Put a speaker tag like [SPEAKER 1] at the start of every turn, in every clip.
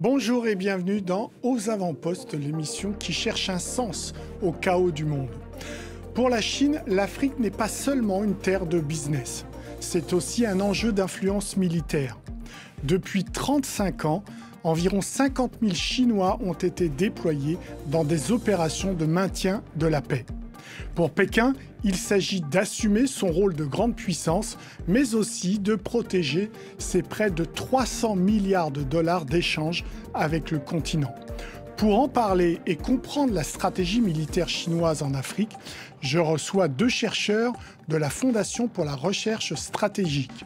[SPEAKER 1] Bonjour et bienvenue dans Aux avant-postes, l'émission qui cherche un sens au chaos du monde. Pour la Chine, l'Afrique n'est pas seulement une terre de business, c'est aussi un enjeu d'influence militaire. Depuis 35 ans, environ 50 000 Chinois ont été déployés dans des opérations de maintien de la paix. Pour Pékin, il s'agit d'assumer son rôle de grande puissance, mais aussi de protéger ses près de 300 milliards de dollars d'échanges avec le continent. Pour en parler et comprendre la stratégie militaire chinoise en Afrique, je reçois deux chercheurs de la Fondation pour la recherche stratégique,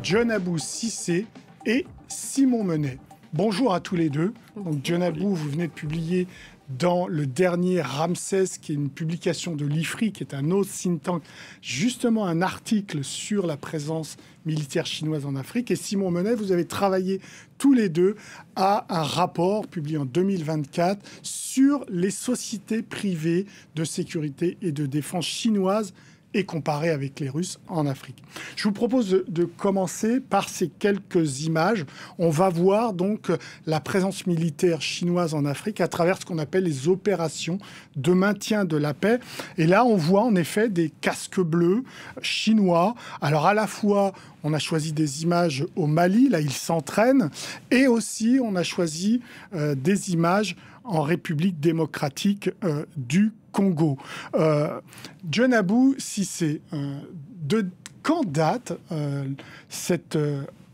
[SPEAKER 1] Dionabou Cissé et Simon Menet. Bonjour à tous les deux. Donc, Dionabou, vous venez de publier dans le dernier Ramsès, qui est une publication de l'IFRI, qui est un autre think tank, justement un article sur la présence militaire chinoise en Afrique. Et Simon Menet, vous avez travaillé tous les deux à un rapport publié en 2024 sur les sociétés privées de sécurité et de défense chinoises et comparé avec les Russes en Afrique. Je vous propose de commencer par ces quelques images. On va voir donc la présence militaire chinoise en Afrique à travers ce qu'on appelle les opérations de maintien de la paix. Et là, on voit en effet des casques bleus chinois. Alors à la fois, on a choisi des images au Mali, là ils s'entraînent, et aussi on a choisi des images en République démocratique du Congo. Dionabou Cissé, de quand date cette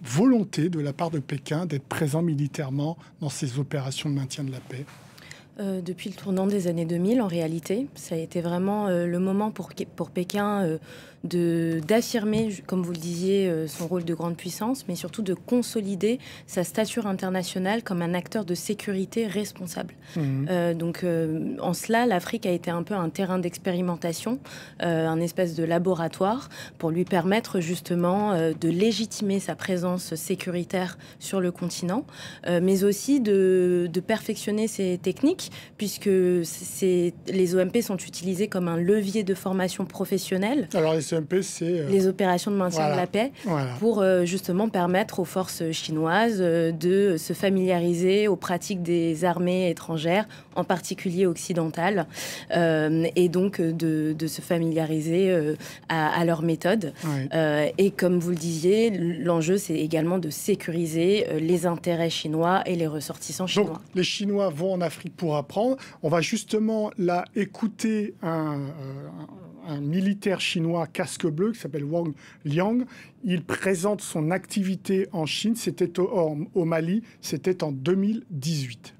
[SPEAKER 1] volonté de la part de Pékin d'être présent militairement dans ces opérations de maintien de la paix ?
[SPEAKER 2] Depuis le tournant des années 2000, en réalité, ça a été vraiment le moment pour Pékin d'affirmer, comme vous le disiez, son rôle de grande puissance, mais surtout de consolider sa stature internationale comme un acteur de sécurité responsable. Donc, en cela, l'Afrique a été un peu un terrain d'expérimentation, un espèce de laboratoire pour lui permettre justement de légitimer sa présence sécuritaire sur le continent, mais aussi de perfectionner ses techniques, puisque les OMP sont utilisés comme un levier de formation professionnelle.
[SPEAKER 1] Alors les OMP, c'est...
[SPEAKER 2] les opérations de maintien de la paix, pour justement permettre aux forces chinoises de se familiariser aux pratiques des armées étrangères, en particulier occidentales, et donc de se familiariser à leurs méthodes. Et comme vous le disiez, l'enjeu, c'est également de sécuriser les intérêts chinois et les ressortissants chinois.
[SPEAKER 1] Donc, les Chinois vont en Afrique pour apprendre. On va justement là écouter un militaire chinois casque bleu qui s'appelle Wang Liang. Il présente son activité en Chine. C'était au Mali. C'était en 2018.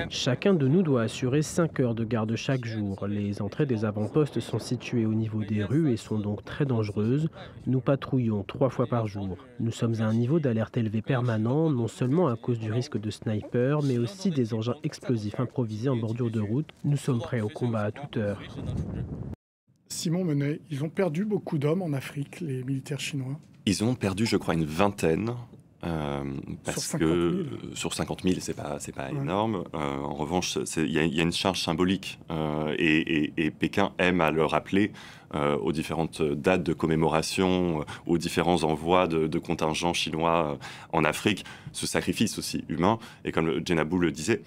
[SPEAKER 3] Chacun de nous doit assurer 5 heures de garde chaque jour. Les entrées des avant-postes sont situées au niveau des rues et sont donc très dangereuses. Nous patrouillons 3 fois par jour. Nous sommes à un niveau d'alerte élevé permanent, non seulement à cause du risque de snipers, mais aussi des engins explosifs improvisés en bordure de route. Nous sommes prêts au combat à toute heure.
[SPEAKER 1] Simon Menet, ils ont perdu beaucoup d'hommes en Afrique, les militaires chinois.
[SPEAKER 4] Ils ont perdu, je crois, une vingtaine. Parce que sur 50 000, c'est pas énorme. En revanche, il y a une charge symbolique et Pékin aime à le rappeler aux différentes dates de commémoration, aux différents envois de contingents chinois en Afrique. Ce sacrifice aussi humain, et comme Dionabou le disait,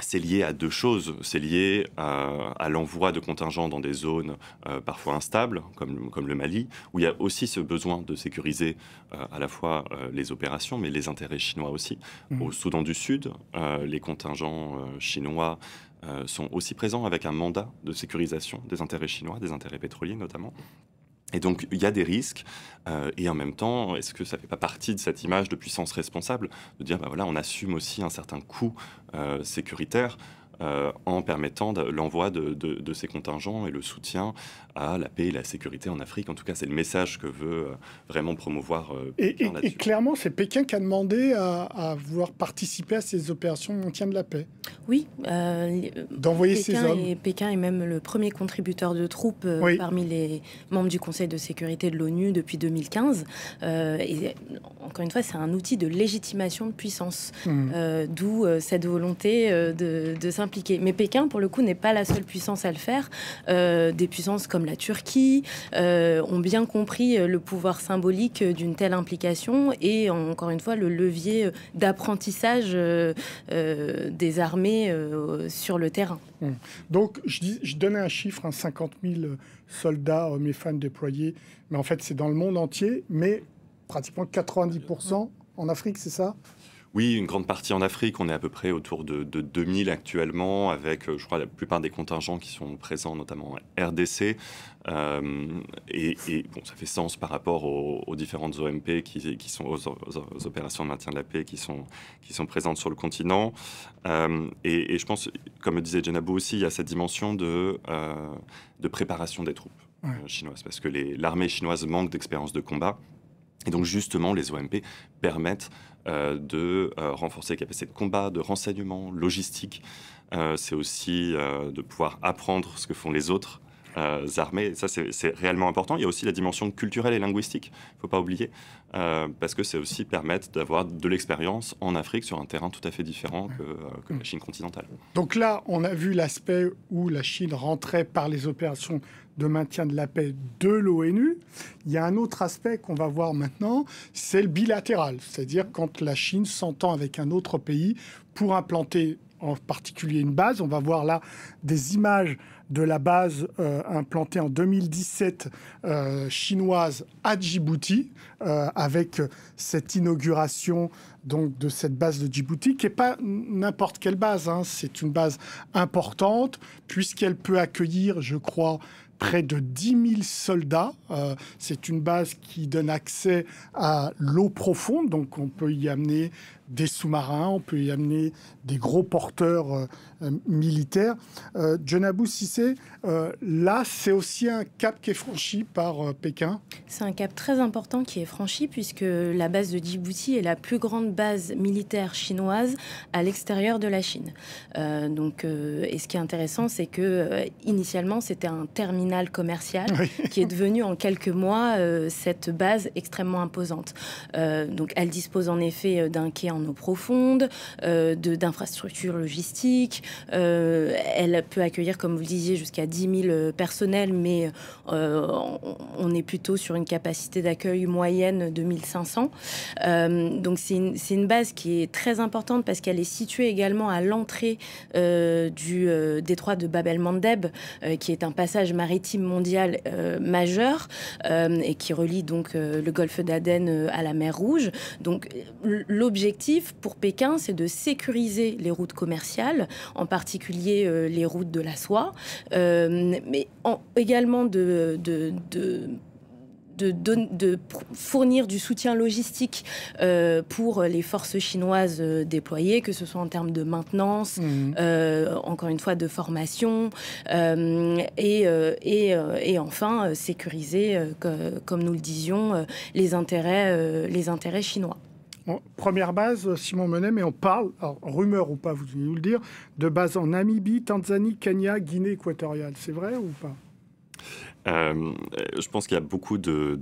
[SPEAKER 4] c'est lié à deux choses. C'est lié à l'envoi de contingents dans des zones parfois instables, comme le Mali, où il y a aussi ce besoin de sécuriser à la fois les opérations, mais les intérêts chinois aussi. Au Soudan du Sud, les contingents chinois sont aussi présents avec un mandat de sécurisation des intérêts chinois, des intérêts pétroliers notamment. Et donc, il y a des risques, et en même temps, est-ce que ça ne fait pas partie de cette image de puissance responsable, de dire, voilà, on assume aussi un certain coût sécuritaire en permettant l'envoi de ces contingents et le soutien à la paix et la sécurité en Afrique. En tout cas, c'est le message que veut vraiment promouvoir Pékin là-dessus.
[SPEAKER 1] Et clairement, c'est Pékin qui a demandé à vouloir participer à ces opérations de maintien de la paix.
[SPEAKER 2] Oui.
[SPEAKER 1] D'envoyer ces hommes.
[SPEAKER 2] Pékin est même le premier contributeur de troupes parmi les membres du Conseil de sécurité de l'ONU depuis 2015. Et encore une fois, c'est un outil de légitimation de puissance. D'où cette volonté de s'impliquer s'impliquer. Mais Pékin, pour le coup, n'est pas la seule puissance à le faire. Des puissances comme la Turquie ont bien compris le pouvoir symbolique d'une telle implication et, encore une fois, le levier d'apprentissage des armées sur le terrain.
[SPEAKER 1] Donc, je donnais un chiffre, 50 000 soldats, hommes et femmes déployés, mais en fait, c'est dans le monde entier, mais pratiquement 90% en Afrique, c'est ça ?
[SPEAKER 4] Oui, une grande partie en Afrique. On est à peu près autour de 2000 actuellement, avec, je crois, la plupart des contingents qui sont présents, notamment en RDC. Et bon, ça fait sens par rapport aux différentes OMP qui sont aux opérations de maintien de la paix qui sont présentes sur le continent. Et je pense, comme le disait Djenabou aussi, il y a cette dimension de préparation des troupes chinoises, parce que l'armée chinoise manque d'expérience de combat. Et donc justement, les OMP permettent de renforcer les capacités de combat, de renseignement, logistique. C'est aussi de pouvoir apprendre ce que font les autres armées. Et ça, c'est réellement important. Il y a aussi la dimension culturelle et linguistique, il ne faut pas oublier, parce que c'est aussi permettre d'avoir de l'expérience en Afrique sur un terrain tout à fait différent que la Chine continentale.
[SPEAKER 1] Donc là, on a vu l'aspect où la Chine rentrait par les opérations de maintien de la paix de l'ONU. Il y a un autre aspect qu'on va voir maintenant, c'est le bilatéral, c'est-à-dire quand la Chine s'entend avec un autre pays pour implanter en particulier une base. On va voir là des images de la base implantée en 2017 chinoise à Djibouti, avec cette inauguration donc, de cette base de Djibouti, qui n'est pas n'importe quelle base, c'est une base importante, puisqu'elle peut accueillir, je crois, près de 10 000 soldats. C'est une base qui donne accès à l'eau profonde, donc on peut y amener des sous-marins, on peut y amener des gros porteurs militaires. Djenabou Cissé, là, c'est aussi un cap qui est franchi par Pékin.
[SPEAKER 2] C'est un cap très important qui est franchi puisque la base de Djibouti est la plus grande base militaire chinoise à l'extérieur de la Chine. Et ce qui est intéressant, c'est que initialement, c'était un terminal commercial qui est devenu en quelques mois cette base extrêmement imposante. Donc, elle dispose en effet d'un quai en eau profonde, d'infrastructures logistiques. Elle peut accueillir, comme vous le disiez, jusqu'à 10 000 personnels, mais on est plutôt sur une capacité d'accueil moyenne de 1500. Donc c'est une base qui est très importante parce qu'elle est située également à l'entrée du détroit de Bab el-Mandeb, qui est un passage maritime mondial majeur et qui relie donc le golfe d'Aden à la mer Rouge. Donc l'objectif pour Pékin, c'est de sécuriser les routes commerciales, en particulier les routes de la soie, mais également de fournir du soutien logistique pour les forces chinoises déployées, que ce soit en termes de maintenance, encore une fois de formation, et enfin sécuriser, comme nous le disions, les intérêts chinois.
[SPEAKER 1] Première base, Simon Menet, mais on parle, alors, rumeur ou pas, vous allez nous le dire, de base en Namibie, Tanzanie, Kenya, Guinée équatoriale. C'est vrai ou pas ?
[SPEAKER 4] Je pense qu'il y a beaucoup de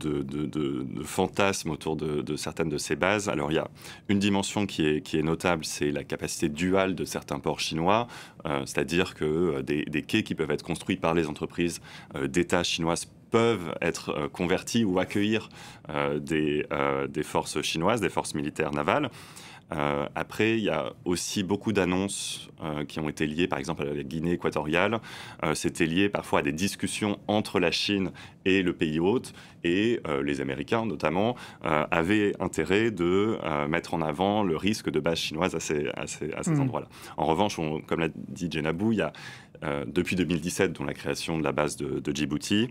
[SPEAKER 4] fantasmes autour de certaines de ces bases. Alors, il y a une dimension qui est notable, c'est la capacité duale de certains ports chinois, c'est-à-dire que des quais qui peuvent être construits par les entreprises d'État chinoises peuvent être convertis ou accueillir des forces chinoises, des forces militaires navales. Après, il y a aussi beaucoup d'annonces qui ont été liées, par exemple, à la Guinée équatoriale. C'était lié parfois à des discussions entre la Chine et le pays hôte. Et les Américains, notamment, avaient intérêt de mettre en avant le risque de bases chinoises à ces endroits-là. En revanche, comme l'a dit Djenabou, il y a, depuis 2017, dont la création de la base de Djibouti,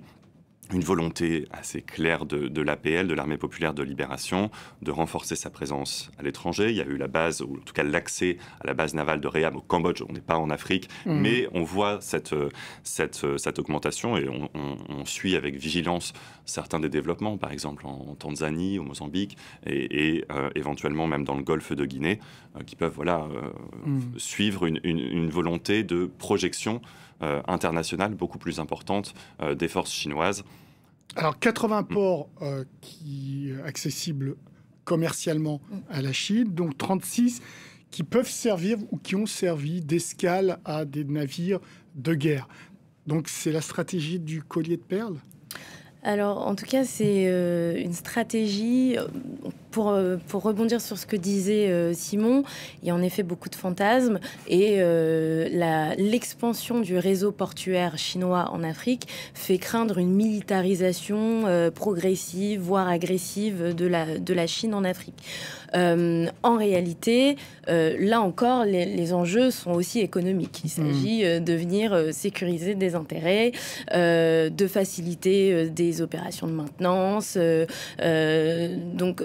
[SPEAKER 4] une volonté assez claire de l'APL, de l'Armée populaire de libération, de renforcer sa présence à l'étranger. Il y a eu la base, ou en tout cas l'accès à la base navale de Réam au Cambodge. On n'est pas en Afrique, mais on voit cette augmentation et on suit avec vigilance certains des développements, par exemple en Tanzanie, au Mozambique et éventuellement même dans le golfe de Guinée, qui peuvent suivre une volonté de projection internationale beaucoup plus importante des forces chinoises.
[SPEAKER 1] Alors 80 ports accessibles commercialement à la Chine, donc 36 qui peuvent servir ou qui ont servi d'escale à des navires de guerre. Donc c'est la stratégie du collier de perles?
[SPEAKER 2] Alors, en tout cas, c'est une stratégie. Pour rebondir sur ce que disait Simon, il y a en effet beaucoup de fantasmes et l'expansion du réseau portuaire chinois en Afrique fait craindre une militarisation progressive, voire agressive de la Chine en Afrique. En réalité, là encore, les enjeux sont aussi économiques. Il s'agit de venir sécuriser des intérêts, de faciliter des opérations de maintenance. Donc,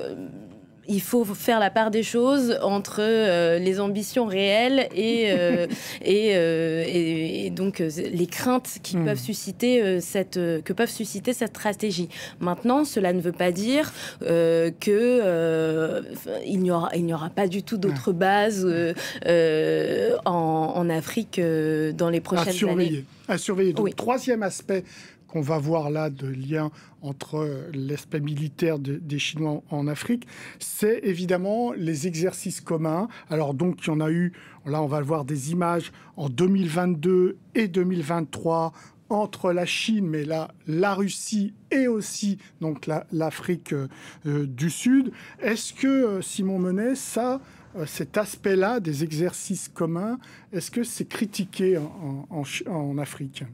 [SPEAKER 2] il faut faire la part des choses entre les ambitions réelles et donc les craintes qui peuvent susciter que peuvent susciter cette stratégie. Maintenant, cela ne veut pas dire que il n'y aura pas du tout d'autres bases en Afrique dans les prochaines années.
[SPEAKER 1] À surveiller. Donc,
[SPEAKER 2] oui.
[SPEAKER 1] Troisième aspect qu'on va voir là de lien entre l'aspect militaire des Chinois en Afrique, c'est évidemment les exercices communs. Alors donc, il y en a eu, là on va voir des images en 2022 et 2023 entre la Chine, mais là, la Russie et aussi donc l'Afrique du Sud. Est-ce que, Simon Menet, cet aspect-là des exercices communs, est-ce que c'est critiqué en Afrique ?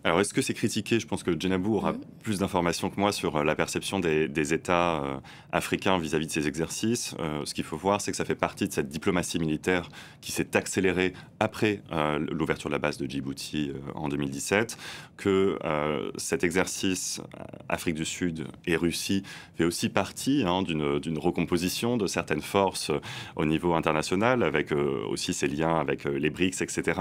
[SPEAKER 4] Alors, est-ce que c'est critiqué? Je pense que Djenabou aura plus d'informations que moi sur la perception des États africains vis-à-vis de ces exercices. Ce qu'il faut voir, c'est que ça fait partie de cette diplomatie militaire qui s'est accélérée après l'ouverture de la base de Djibouti en 2017, que cet exercice Afrique du Sud et Russie fait aussi partie d'une recomposition de certaines forces au niveau international, avec aussi ses liens avec les BRICS, etc.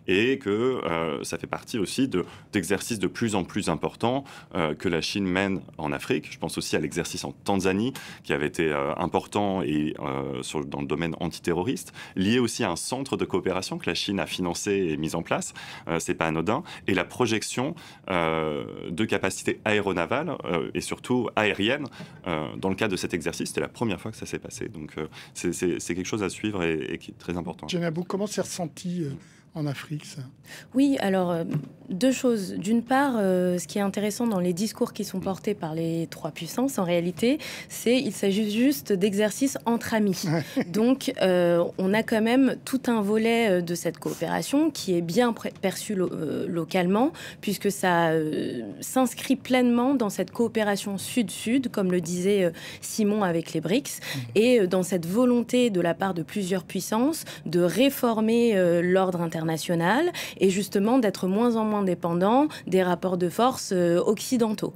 [SPEAKER 4] Et que ça fait partie aussi d'exercices de plus en plus importants que la Chine mène en Afrique. Je pense aussi à l'exercice en Tanzanie, qui avait été important et, dans le domaine antiterroriste, lié aussi à un centre de coopération que la Chine a financé et mis en place. C'est pas anodin. Et la projection de capacités aéronavales et surtout aériennes dans le cadre de cet exercice, c'était la première fois que ça s'est passé. Donc c'est quelque chose à suivre et qui est très important.
[SPEAKER 1] Djenabou, comment c'est ressenti en Afrique, ça?
[SPEAKER 2] Oui, alors, deux choses. D'une part, ce qui est intéressant dans les discours qui sont portés par les trois puissances, en réalité, c'est qu'il s'agit juste d'exercices entre amis. Donc, on a quand même tout un volet de cette coopération qui est bien perçu localement, puisque ça s'inscrit pleinement dans cette coopération sud-sud, comme le disait Simon avec les BRICS, et dans cette volonté de la part de plusieurs puissances de réformer l'ordre international et justement d'être moins en moins dépendant des rapports de force occidentaux.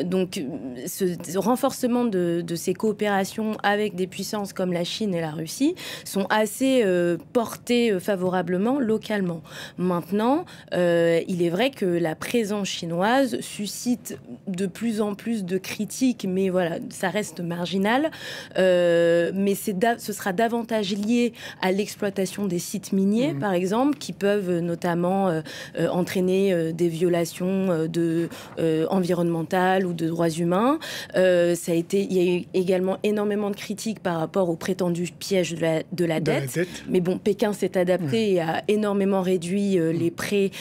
[SPEAKER 2] Donc ce renforcement de ces coopérations avec des puissances comme la Chine et la Russie sont assez portés favorablement localement. Maintenant, il est vrai que la présence chinoise suscite de plus en plus de critiques, mais voilà, ça reste marginal. Mais ce sera davantage lié à l'exploitation des sites miniers, par exemple, qui peuvent notamment entraîner des violations environnementales ou de droits humains. Il y a eu également énormément de critiques par rapport au prétendu piège de la dette. Mais bon, Pékin s'est adapté et a énormément réduit les prêts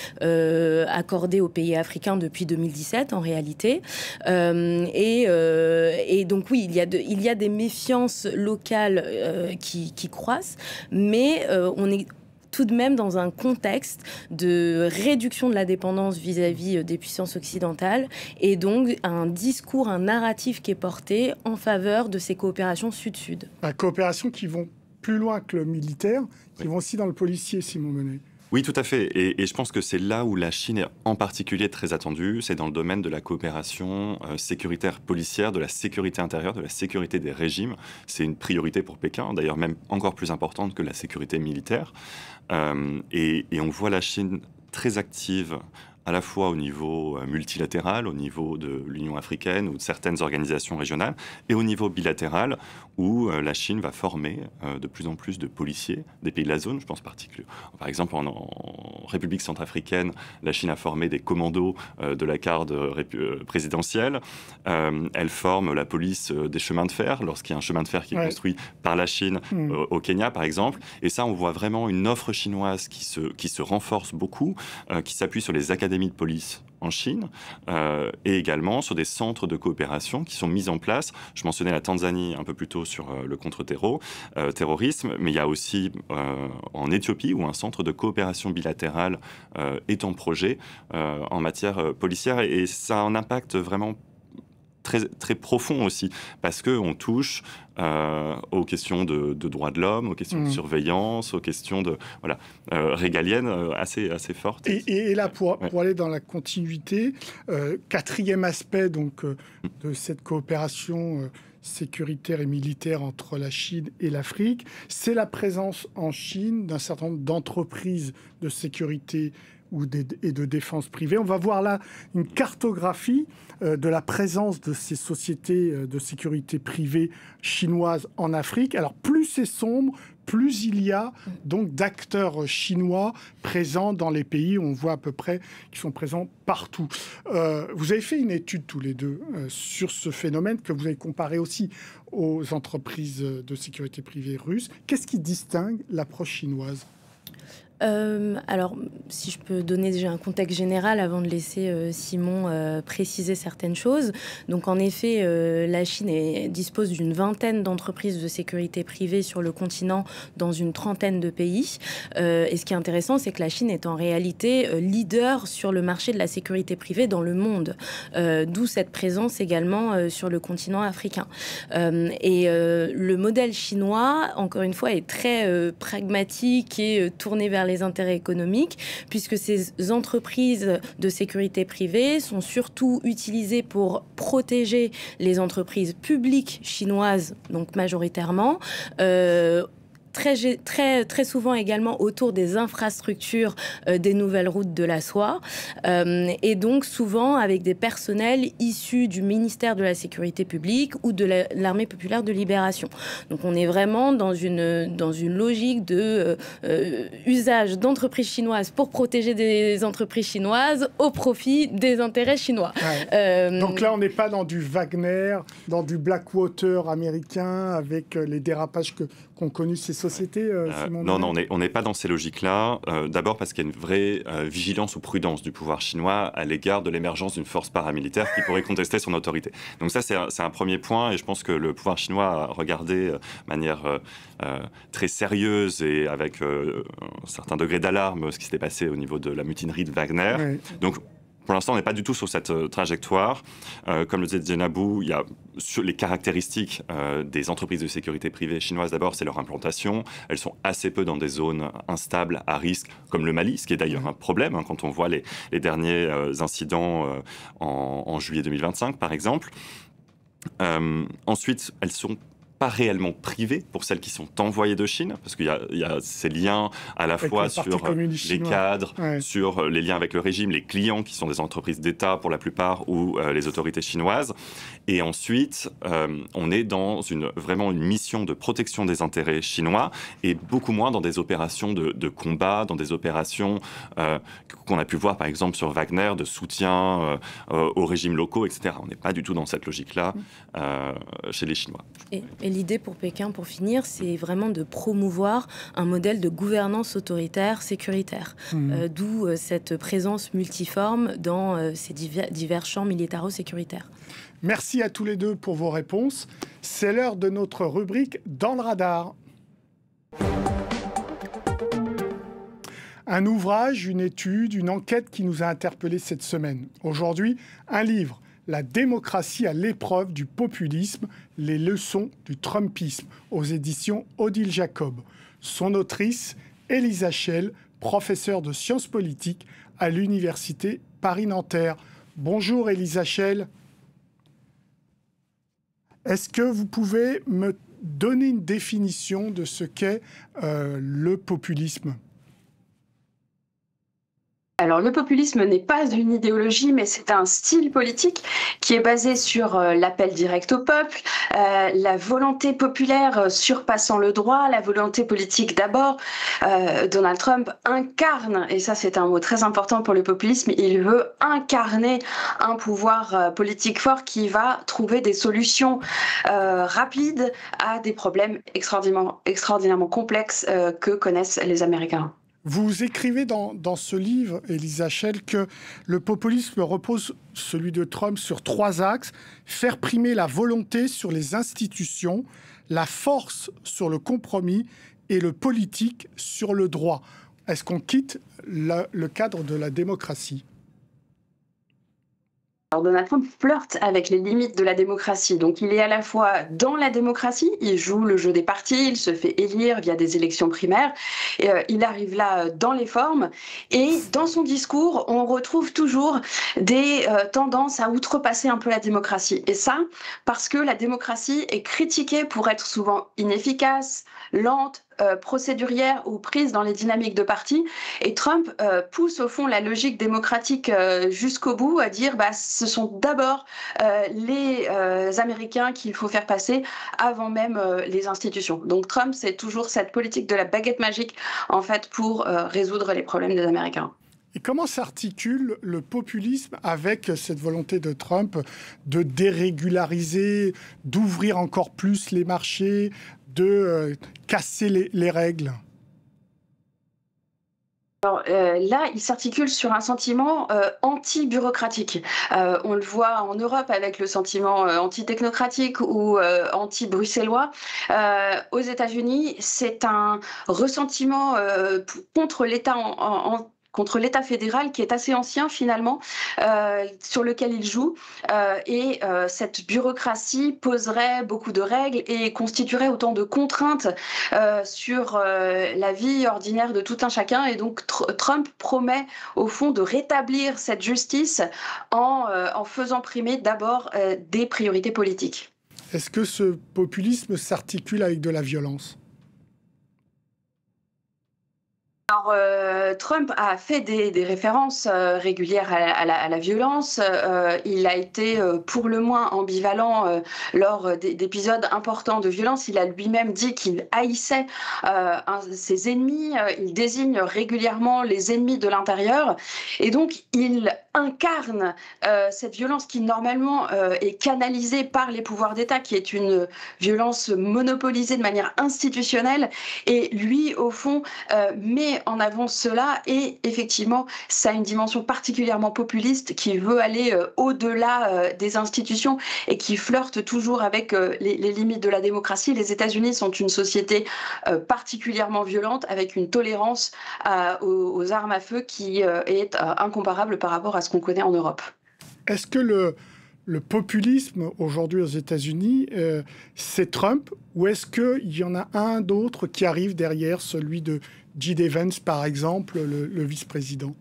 [SPEAKER 2] accordés aux pays africains depuis 2017, en réalité. Et donc oui, il y a des méfiances locales qui croissent, mais on est tout de même dans un contexte de réduction de la dépendance vis-à-vis des puissances occidentales et donc un discours, un narratif qui est porté en faveur de ces coopérations sud-sud.
[SPEAKER 1] Coopérations qui vont plus loin que le militaire, qui vont aussi dans le policier, Simon Menet.
[SPEAKER 4] Oui, tout à fait. Et je pense que c'est là où la Chine est en particulier très attendue. C'est dans le domaine de la coopération sécuritaire policière, de la sécurité intérieure, de la sécurité des régimes. C'est une priorité pour Pékin, d'ailleurs même encore plus importante que la sécurité militaire. Et on voit la Chine très active à la fois au niveau multilatéral, au niveau de l'Union africaine ou de certaines organisations régionales, et au niveau bilatéral, où la Chine va former de plus en plus de policiers des pays de la zone. Je pense particulièrement, par exemple, en République centrafricaine, la Chine a formé des commandos de la garde présidentielle. Elle forme la police des chemins de fer, lorsqu'il y a un chemin de fer qui est construit par la Chine au Kenya, par exemple. Et ça, on voit vraiment une offre chinoise qui se renforce beaucoup, qui s'appuie sur les académies de police en Chine, et également sur des centres de coopération qui sont mis en place. Je mentionnais la Tanzanie un peu plus tôt sur le contre-terrorisme, mais il y a aussi en Éthiopie où un centre de coopération bilatérale est en projet en matière policière, et ça a un impact vraiment très, très profond aussi, parce qu'on touche aux questions de droits de l'homme, aux questions de surveillance, aux questions régaliennes assez fortes.
[SPEAKER 1] Et là, pour aller dans la continuité, quatrième aspect donc, de cette coopération sécuritaire et militaire entre la Chine et l'Afrique, c'est la présence en Chine d'un certain nombre d'entreprises de sécurité et de défense privée. On va voir là une cartographie de la présence de ces sociétés de sécurité privée chinoises en Afrique. Alors plus c'est sombre, plus il y a donc d'acteurs chinois présents dans les pays. On voit à peu près qu'ils sont présents partout. Vous avez fait une étude tous les deux sur ce phénomène que vous avez comparé aussi aux entreprises de sécurité privée russes. Qu'est-ce qui distingue l'approche chinoise ?
[SPEAKER 2] Alors, si je peux donner déjà un contexte général avant de laisser Simon préciser certaines choses. Donc, en effet, la Chine dispose d'une vingtaine d'entreprises de sécurité privée sur le continent dans une trentaine de pays. Et ce qui est intéressant, c'est que la Chine est en réalité leader sur le marché de la sécurité privée dans le monde. D'où cette présence également sur le continent africain. Le modèle chinois, encore une fois, est très pragmatique et tourné vers les intérêts économiques, puisque ces entreprises de sécurité privée sont surtout utilisées pour protéger les entreprises publiques chinoises, donc majoritairement, très souvent également autour des infrastructures des nouvelles routes de la soie, et donc souvent avec des personnels issus du ministère de la Sécurité publique ou de l'Armée populaire de libération. Donc on est vraiment dans une logique de usage d'entreprises chinoises pour protéger des entreprises chinoises au profit des intérêts chinois.
[SPEAKER 1] Ouais. Donc là, on n'est pas dans du Wagner, dans du Blackwater américain, avec les dérapages qu'ont connus ces sociétés, Simon?
[SPEAKER 4] Non, on n'est pas dans ces logiques-là. D'abord parce qu'il y a une vraie vigilance ou prudence du pouvoir chinois à l'égard de l'émergence d'une force paramilitaire qui pourrait contester son autorité. Donc ça, c'est un premier point, et je pense que le pouvoir chinois a regardé de manière très sérieuse et avec un certain degré d'alarme ce qui s'était passé au niveau de la mutinerie de Wagner. Oui. Donc, pour l'instant, on n'est pas du tout sur cette trajectoire. Comme le disait Djenabou, il y a sur les caractéristiques des entreprises de sécurité privée chinoises. D'abord, c'est leur implantation. Elles sont assez peu dans des zones instables, à risque, comme le Mali, ce qui est d'ailleurs un problème quand on voit les derniers incidents en juillet 2025, par exemple. Ensuite, elles sont pas réellement privées pour celles qui sont envoyées de Chine, parce qu'il y a ces liens à la fois sur les cadres, sur les liens avec le régime, les clients qui sont des entreprises d'État pour la plupart, ou les autorités chinoises. Et ensuite, on est dans vraiment une mission de protection des intérêts chinois, et beaucoup moins dans des opérations de combat, dans des opérations qu'on a pu voir par exemple sur Wagner, de soutien aux régimes locaux, etc. On n'est pas du tout dans cette logique-là chez les Chinois.
[SPEAKER 2] Et l'idée pour Pékin, pour finir, c'est vraiment de promouvoir un modèle de gouvernance autoritaire sécuritaire. D'où cette présence multiforme dans ces divers champs militaro-sécuritaires.
[SPEAKER 1] Merci à tous les deux pour vos réponses. C'est l'heure de notre rubrique Dans le radar. Un ouvrage, une étude, une enquête qui nous a interpellés cette semaine. Aujourd'hui, un livre. La démocratie à l'épreuve du populisme, les leçons du Trumpisme, aux éditions Odile Jacob. Son autrice, Elisa Schell, professeure de sciences politiques à l'université Paris-Nanterre. Bonjour Elisa Schell. Est-ce que vous pouvez me donner une définition de ce qu'est le populisme ?
[SPEAKER 5] Alors, le populisme n'est pas une idéologie, mais c'est un style politique qui est basé sur l'appel direct au peuple, la volonté populaire surpassant le droit, la volonté politique d'abord. Donald Trump incarne, et ça c'est un mot très important pour le populisme, il veut incarner un pouvoir politique fort qui va trouver des solutions rapides à des problèmes extraordinairement complexes que connaissent les Américains.
[SPEAKER 1] Vous écrivez dans ce livre, Elisa Schell, que le populisme repose, celui de Trump, sur 3 axes. Faire primer la volonté sur les institutions, la force sur le compromis et le politique sur le droit. Est-ce qu'on quitte le cadre de la démocratie ?
[SPEAKER 5] Alors Donald Trump flirte avec les limites de la démocratie. Donc il est à la fois dans la démocratie, il joue le jeu des partis, il se fait élire via des élections primaires, et, il arrive là dans les formes. Et dans son discours, on retrouve toujours des tendances à outrepasser un peu la démocratie. Et ça, parce que la démocratie est critiquée pour être souvent inefficace, lente, procédurière ou prise dans les dynamiques de parti. Et Trump pousse au fond la logique démocratique jusqu'au bout, à dire ce sont d'abord les Américains qu'il faut faire passer avant même les institutions. Donc Trump, c'est toujours cette politique de la baguette magique en fait pour résoudre les problèmes des Américains.
[SPEAKER 1] Et comment s'articule le populisme avec cette volonté de Trump de dérégulariser, d'ouvrir encore plus les marchés, de casser les règles ?
[SPEAKER 5] Alors, là, il s'articule sur un sentiment anti-bureaucratique. On le voit en Europe avec le sentiment anti-technocratique ou anti-bruxellois. Aux États-Unis, c'est un ressentiment contre l'État contre l'État fédéral qui est assez ancien finalement, sur lequel il joue. Et cette bureaucratie poserait beaucoup de règles et constituerait autant de contraintes sur la vie ordinaire de tout un chacun. Et donc Trump promet au fond de rétablir cette justice en faisant primer d'abord des priorités politiques.
[SPEAKER 1] Est-ce que ce populisme s'articule avec de la violence ?
[SPEAKER 5] Alors, Trump a fait des références régulières à la violence. Il a été pour le moins ambivalent lors d'épisodes importants de violence. Il a lui-même dit qu'il haïssait ses ennemis. Il désigne régulièrement les ennemis de l'intérieur. Et donc, il incarne cette violence qui, normalement, est canalisée par les pouvoirs d'État, qui est une violence monopolisée de manière institutionnelle. Et lui, au fond, met en avant cela et effectivement, ça a une dimension particulièrement populiste qui veut aller au-delà des institutions et qui flirte toujours avec les limites de la démocratie. Les États-Unis sont une société particulièrement violente avec une tolérance aux armes à feu qui est incomparable par rapport à ce qu'on connaît en Europe.
[SPEAKER 1] Est-ce que le populisme aujourd'hui aux États-Unis, c'est Trump ou est-ce qu'il y en a un d'autre qui arrive derrière, celui de J.D. Vance, par exemple, le vice-président ?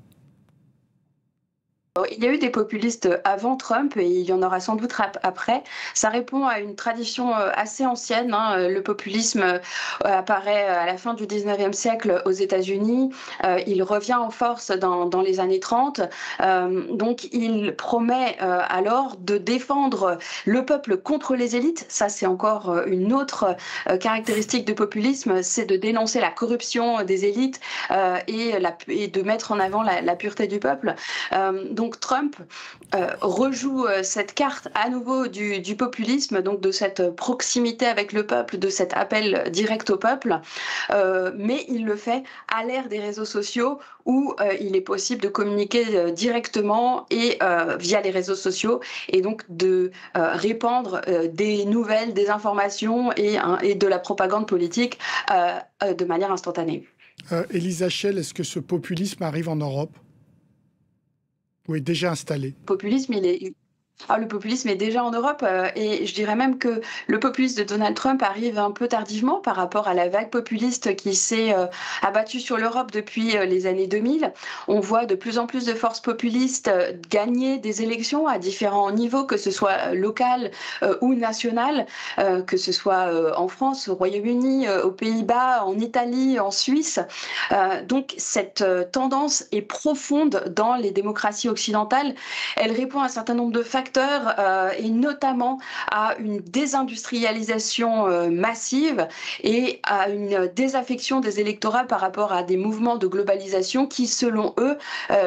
[SPEAKER 5] Il y a eu des populistes avant Trump et il y en aura sans doute après. Ça répond à une tradition assez ancienne. Le populisme apparaît à la fin du 19e siècle aux États-Unis. Il revient en force dans les années 30. Donc il promet alors de défendre le peuple contre les élites. Ça, c'est encore une autre caractéristique du populisme, c'est de dénoncer la corruption des élites et de mettre en avant la pureté du peuple. Donc Trump rejoue cette carte à nouveau du populisme, donc de cette proximité avec le peuple, de cet appel direct au peuple, mais il le fait à l'ère des réseaux sociaux où il est possible de communiquer directement et via les réseaux sociaux et donc de répandre des nouvelles, des informations et de la propagande politique de manière instantanée.
[SPEAKER 1] Elisa Schell, est-ce que ce populisme arrive en Europe ? Oui, déjà installé.
[SPEAKER 5] Le populisme, il est Le populisme est déjà en Europe et je dirais même que le populisme de Donald Trump arrive un peu tardivement par rapport à la vague populiste qui s'est abattue sur l'Europe depuis les années 2000. On voit de plus en plus de forces populistes gagner des élections à différents niveaux, que ce soit local ou national, que ce soit en France, au Royaume-Uni, aux Pays-Bas, en Italie, en Suisse. Donc cette tendance est profonde dans les démocraties occidentales. Elle répond à un certain nombre de facteurs et notamment à une désindustrialisation massive et à une désaffection des électorats par rapport à des mouvements de globalisation qui, selon eux,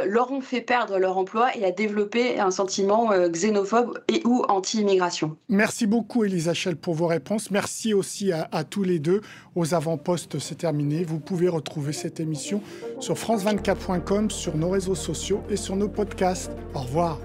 [SPEAKER 5] leur ont fait perdre leur emploi et a développé un sentiment xénophobe et ou anti-immigration.
[SPEAKER 1] Merci beaucoup Elisa Schell pour vos réponses. Merci aussi à tous les deux. Aux avant-postes, c'est terminé. Vous pouvez retrouver cette émission sur france24.com, sur nos réseaux sociaux et sur nos podcasts. Au revoir.